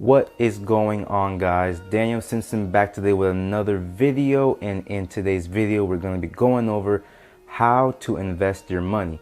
What is going on, guys? Daniel Simpson back today with another video, and in today's video we're going to be going over how to invest your money.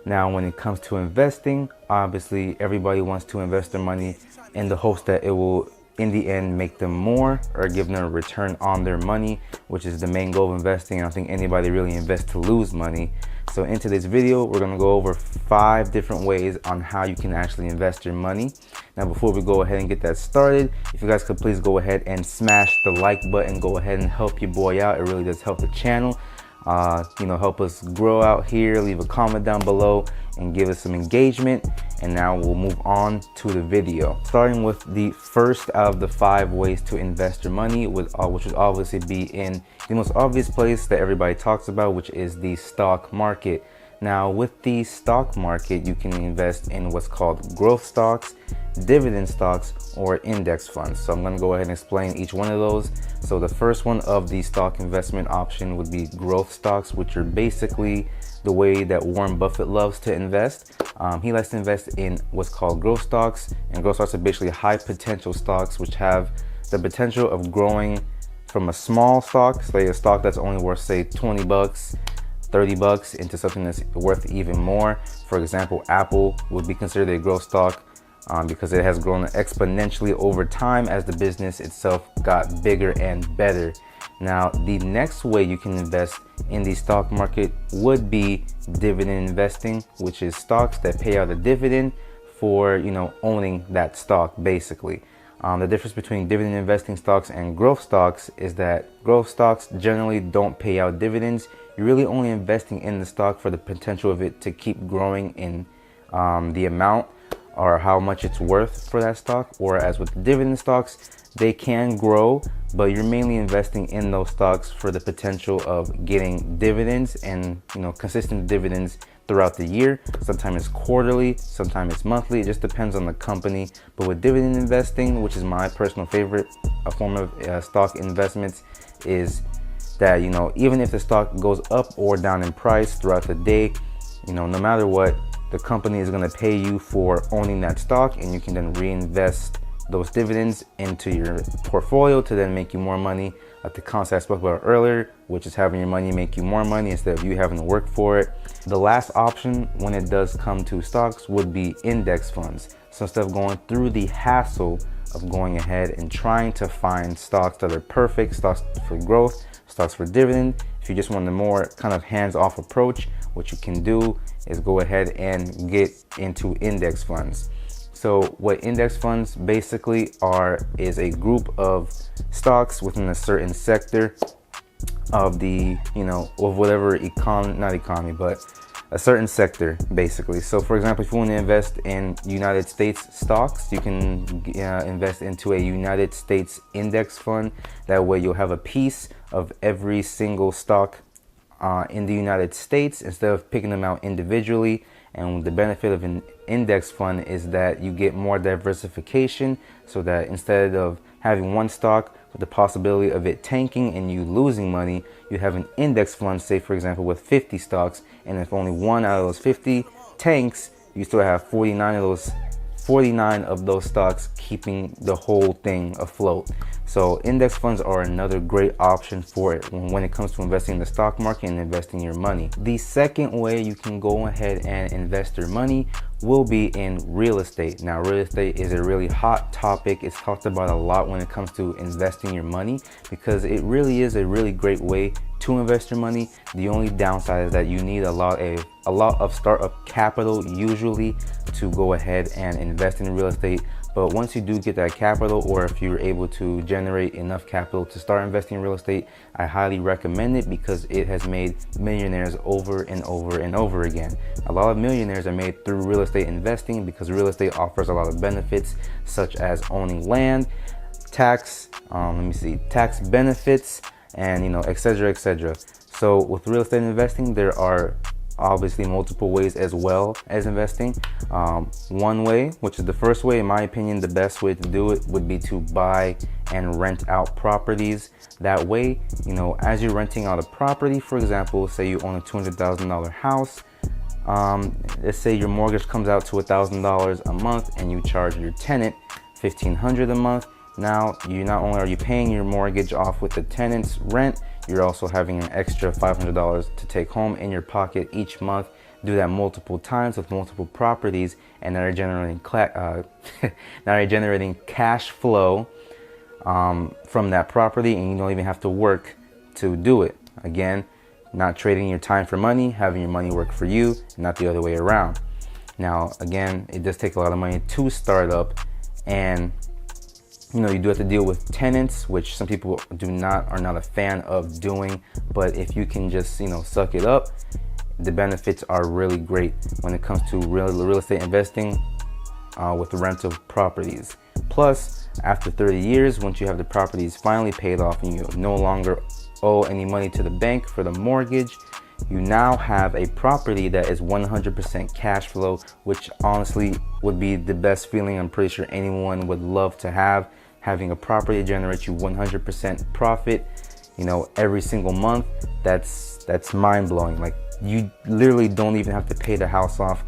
Now, when it comes to investing, obviously everybody wants to invest their money in the hopes that it will in the end make them more or give them a return on their money, which is the main goal of investing. I don't think anybody really invests to lose money. So in today's video, we're going to go over 5 different ways on how you can actually invest your money. Now, before we go ahead and get that started, if you guys could please go ahead and smash the like button, go ahead and help your boy out. It really does help the channel, help us grow out here. Leave a comment down below and give us some engagement. And now we'll move on to the video, starting with the first out of the 5 ways to invest your money, which would obviously be in the most obvious place that everybody talks about, which is the stock market. Now, with the stock market, you can invest in what's called growth stocks, dividend stocks, or index funds. So I'm going to go ahead and explain each one of those. So the first one of the stock investment option would be growth stocks, which are basically the way that Warren Buffett loves to invest. He likes to invest in what's called growth stocks, and growth stocks are basically high potential stocks which have the potential of growing from a small stock, say a stock that's only worth, say, 20 bucks, 30 bucks, into something that's worth even more. For example, Apple would be considered a growth stock because it has grown exponentially over time as the business itself got bigger and better. Now, the next way you can invest in the stock market would be dividend investing, which is stocks that pay out a dividend for, owning that stock, basically. The difference between dividend investing stocks and growth stocks is that growth stocks generally don't pay out dividends. You're really only investing in the stock for the potential of it to keep growing in the amount or how much it's worth for that stock. Whereas with the dividend stocks, they can grow, but you're mainly investing in those stocks for the potential of getting dividends and consistent dividends throughout the year. Sometimes it's quarterly, sometimes it's monthly. It just depends on the company. But with dividend investing, which is my personal favorite form of stock investments, is that even if the stock goes up or down in price throughout the day, no matter what, the company is going to pay you for owning that stock, and you can then reinvest those dividends into your portfolio to then make you more money, like the concept I spoke about earlier, which is having your money make you more money instead of you having to work for it. The last option when it does come to stocks would be index funds. So instead of going through the hassle of going ahead and trying to find stocks that are perfect, stocks for growth, stocks for dividend, if you just want a more kind of hands-off approach, what you can do is go ahead and get into index funds. So what index funds basically is a group of stocks within a certain sector of the, of whatever not economy, but a certain sector, basically. So for example, if you want to invest in United States stocks, you can invest into a United States index fund. That way you'll have a piece of every single stock in the United States instead of picking them out individually. And the benefit of an index fund is that you get more diversification, so that instead of having one stock with the possibility of it tanking and you losing money, you have an index fund, say for example with 50 stocks, and if only one out of those 50 tanks, you still have 49 of those stocks keeping the whole thing afloat. So index funds are another great option for it when it comes to investing in the stock market and investing your money. The second way you can go ahead and invest your money will be in real estate. Now, real estate is a really hot topic. It's talked about a lot when it comes to investing your money because it really is a really great way to invest your money. The only downside is that you need a lot of startup capital usually to go ahead and invest in real estate. But once you do get that capital, or if you're able to generate enough capital to start investing in real estate, I highly recommend it because it has made millionaires over and over and over again. A lot of millionaires are made through real estate investing because real estate offers a lot of benefits, such as owning land, tax benefits, and etc. etc. So with real estate investing, there are obviously multiple ways as well as investing. One way, which is the first way, in my opinion, the best way to do it would be to buy and rent out properties. That way, as you're renting out a property, for example, say you own a $200,000 house, let's say your mortgage comes out to $1,000 a month and you charge your tenant $1,500 a month. Now you not only are you paying your mortgage off with the tenant's rent, you're also having an extra $500 to take home in your pocket each month. Do that multiple times with multiple properties, and now you're generating now you're generating cash flow from that property, and you don't even have to work to do it. Again, not trading your time for money, having your money work for you, not the other way around. Now, again, it does take a lot of money to start up, and you do have to deal with tenants, which some people are not a fan of doing. But if you can just suck it up, the benefits are really great when it comes to real estate investing with rental properties. Plus, after 30 years, once you have the properties finally paid off and you no longer owe any money to the bank for the mortgage, you now have a property that is 100% cash flow, which honestly would be the best feeling I'm pretty sure anyone would love to have. Having a property that generates you 100% profit, every single month, that's mind-blowing. Like, you literally don't even have to pay the house off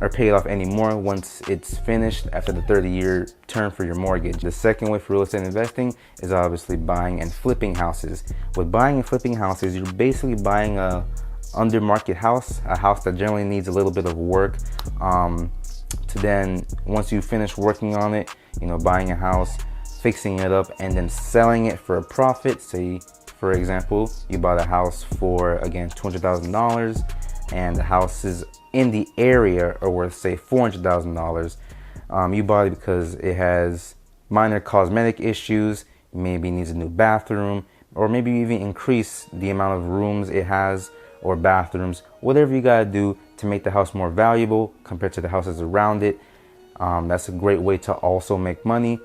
or pay it off anymore once it's finished after the 30-year term for your mortgage. The second way for real estate investing is obviously buying and flipping houses. With buying and flipping houses, you're basically buying a under market house, a house that generally needs a little bit of work, to then, once you finish working on it, buying a house, fixing it up, and then selling it for a profit. Say, for example, you bought a house for, again, $200,000, and the house is in the area or worth, say, $400,000. You bought it because it has minor cosmetic issues, maybe needs a new bathroom, or maybe you even increase the amount of rooms it has or bathrooms, whatever you gotta do to make the house more valuable compared to the houses around it. That's a great way to also make money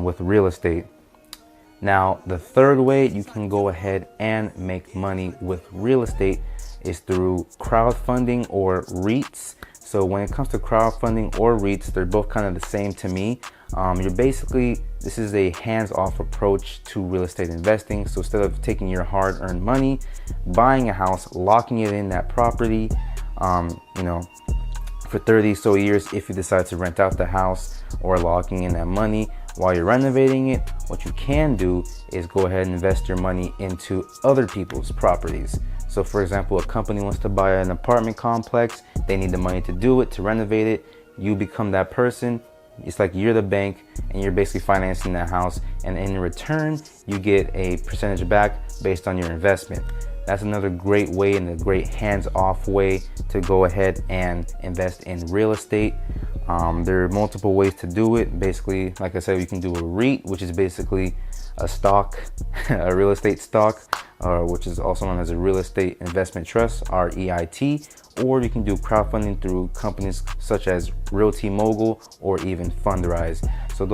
with real estate. Now, the third way you can go ahead and make money with real estate is through crowdfunding or REITs. So when it comes to crowdfunding or REITs, they're both kind of the same to me. This is a hands-off approach to real estate investing. So instead of taking your hard-earned money, buying a house, locking it in that property, for 30 so years, if you decide to rent out the house, or locking in that money while you're renovating it, what you can do is go ahead and invest your money into other people's properties. So for example, a company wants to buy an apartment complex, they need the money to do it, to renovate it. You become that person. It's like you're the bank and you're basically financing that house, and in return you get a percentage back based on your investment. That's another great way and a great hands-off way to go ahead and invest in real estate. There are multiple ways to do it. Basically, like I said, you can do a REIT, which is basically a stock, a real estate stock, which is also known as a real estate investment trust, REIT, or you can do crowdfunding through companies such as Realty Mogul or even Fundrise. So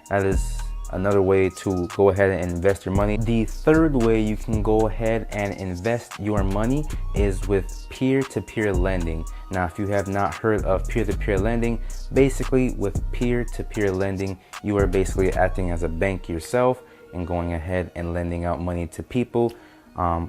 that is another way to go ahead and invest your money. The third way you can go ahead and invest your money is with peer-to-peer lending. Now, if you have not heard of peer-to-peer lending, basically with peer-to-peer lending, you are basically acting as a bank yourself and going ahead and lending out money to people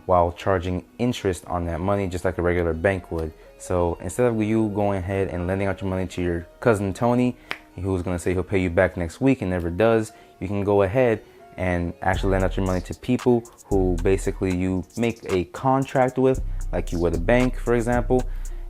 while charging interest on that money, just like a regular bank would. So instead of you going ahead and lending out your money to your cousin Tony, who's going to say he'll pay you back next week and never does, you can go ahead and actually lend out your money to people who basically you make a contract with, like you would a bank, for example,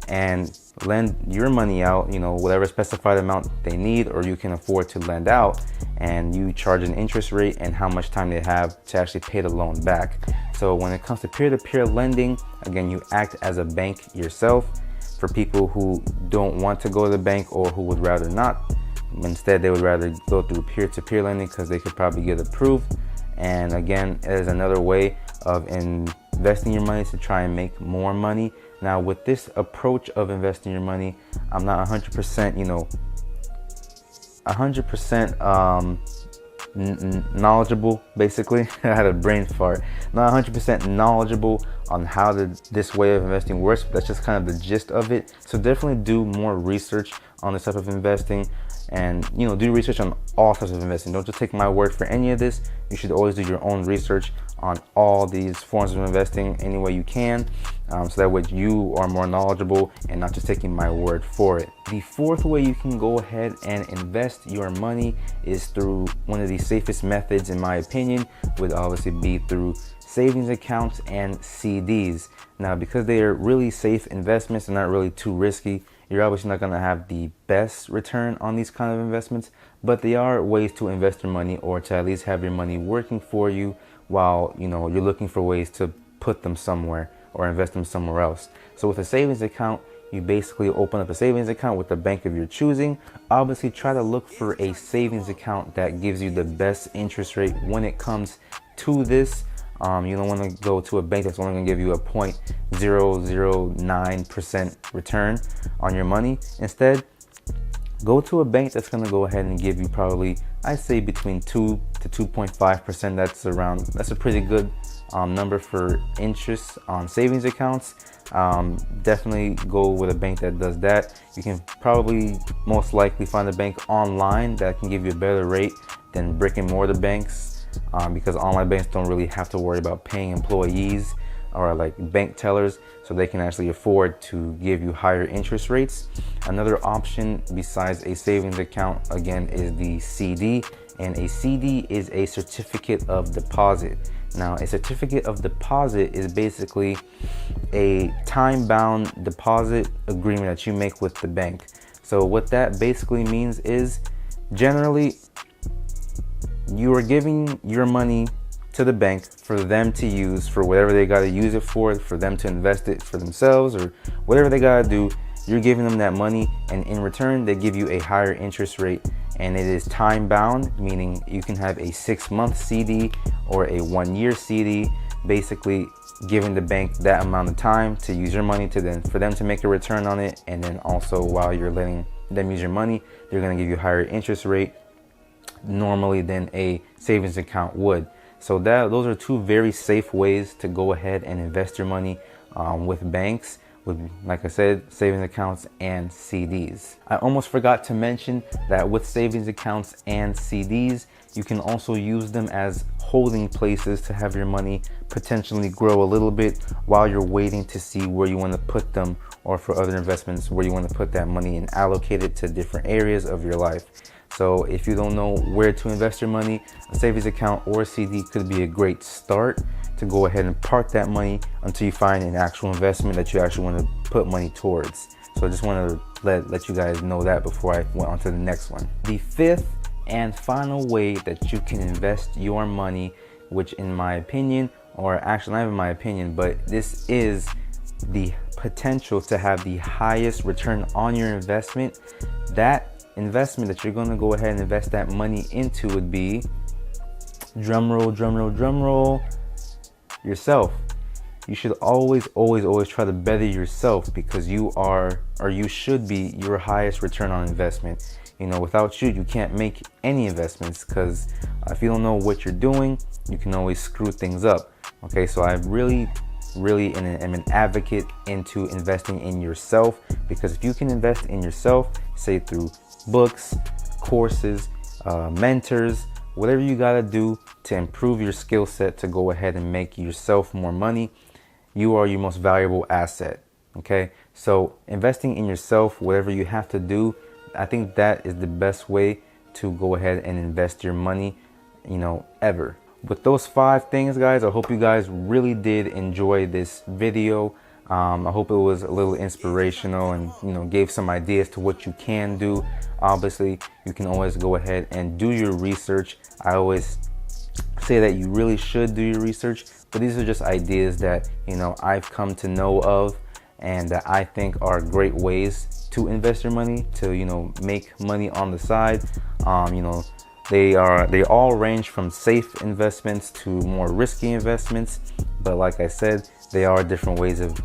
and lend your money out, whatever specified amount they need or you can afford to lend out, and you charge an interest rate and how much time they have to actually pay the loan back. So when it comes to peer-to-peer lending, again, you act as a bank yourself for people who don't want to go to the bank or who would rather not. Instead, they would rather go through peer-to-peer lending because they could probably get approved. And again, it is another way of investing your money to try and make more money. Now, with this approach of investing your money, I'm not 100%, 100% knowledgeable, basically. I had a brain fart. Not 100% knowledgeable on how this way of investing works, but that's just kind of the gist of it. So definitely do more research on this type of investing, and do research on all types of investing. Don't just take my word for any of this. You should always do your own research on all these forms of investing any way you can, so that way you are more knowledgeable and not just taking my word for it. The fourth way you can go ahead and invest your money is through one of the safest methods, in my opinion, would obviously be through savings accounts and CDs. Now, because they are really safe investments and not really too risky, you're obviously not going to have the best return on these kind of investments, but they are ways to invest your money, or to at least have your money working for you while you're looking for ways to put them somewhere or invest them somewhere else. So with a savings account, you basically open up a savings account with the bank of your choosing. Obviously try to look for a savings account that gives you the best interest rate when it comes to this. You don't want to go to a bank that's only going to give you a 0.009% return on your money. Instead, go to a bank that's going to go ahead and give you probably, I'd say, between 2 to 2.5%. That's a pretty good number for interest on savings accounts. Definitely go with a bank that does that. You can probably most likely find a bank online that can give you a better rate than brick and mortar banks. Because online banks don't really have to worry about paying employees or like bank tellers, so they can actually afford to give you higher interest rates. Another option besides a savings account, again, is the CD, and a CD is a certificate of deposit. Now, a certificate of deposit is basically a time-bound deposit agreement that you make with the bank. So what that basically means is, generally, you are giving your money to the bank for them to use for whatever they got to use it for them to invest it for themselves or whatever they got to do. You're giving them that money, and in return, they give you a higher interest rate, and it is time bound, meaning you can have a 6-month CD or a 1-year CD, basically giving the bank that amount of time to use your money for them to make a return on it. And then also, while you're letting them use your money, they're going to give you a higher interest rate normally than a savings account would. So those are two very safe ways to go ahead and invest your money with banks, with, like I said, savings accounts and CDs. I almost forgot to mention that with savings accounts and CDs, you can also use them as holding places to have your money potentially grow a little bit while you're waiting to see where you want to put them, or for other investments where you want to put that money and allocate it to different areas of your life. So if you don't know where to invest your money, a savings account or a CD could be a great start to go ahead and park that money until you find an actual investment that you actually want to put money towards. So I just wanted to let you guys know that before I went on to the next one. The fifth and final way that you can invest your money, which in my opinion, or actually not even my opinion, but this is the potential to have the highest return on your investment, that investment that you're going to go ahead and invest that money into would be, drum roll, yourself. You should always try to better yourself, because you are, or you should be, your highest return on investment. Without you can't make any investments, because if you don't know what you're doing, you can always screw things up. Okay, so I really am an advocate into investing in yourself, because if you can invest in yourself, say through books, courses, mentors, whatever you got to do to improve your skill set to go ahead and make yourself more money, you are your most valuable asset. Okay, so investing in yourself, whatever you have to do, I think that is the best way to go ahead and invest your money, ever. With those 5 things, guys, I hope you guys really did enjoy this video. I hope it was a little inspirational and gave some ideas to what you can do. Obviously, you can always go ahead and do your research. I always say that you really should do your research, but these are just ideas that I've come to know of and that I think are great ways to invest your money, to make money on the side. They all range from safe investments to more risky investments, but like I said, they are different ways of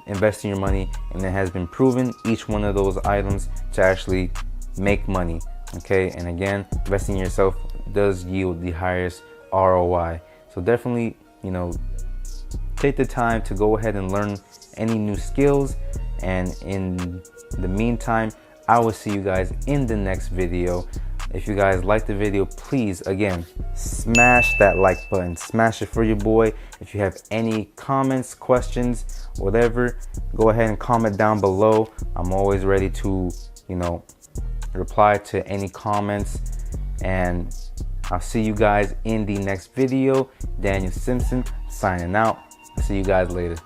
investing your money, and it has been proven, each one of those items, to actually make money. Okay, and again, investing in yourself does yield the highest ROI. So definitely take the time to go ahead and learn any new skills. And in the meantime, I will see you guys in the next video. If you guys like the video, please, again, smash that like button. Smash it for your boy. If you have any comments, questions, whatever, go ahead and comment down below. I'm always ready to, reply to any comments. And I'll see you guys in the next video. Daniel Simpson signing out. I'll see you guys later.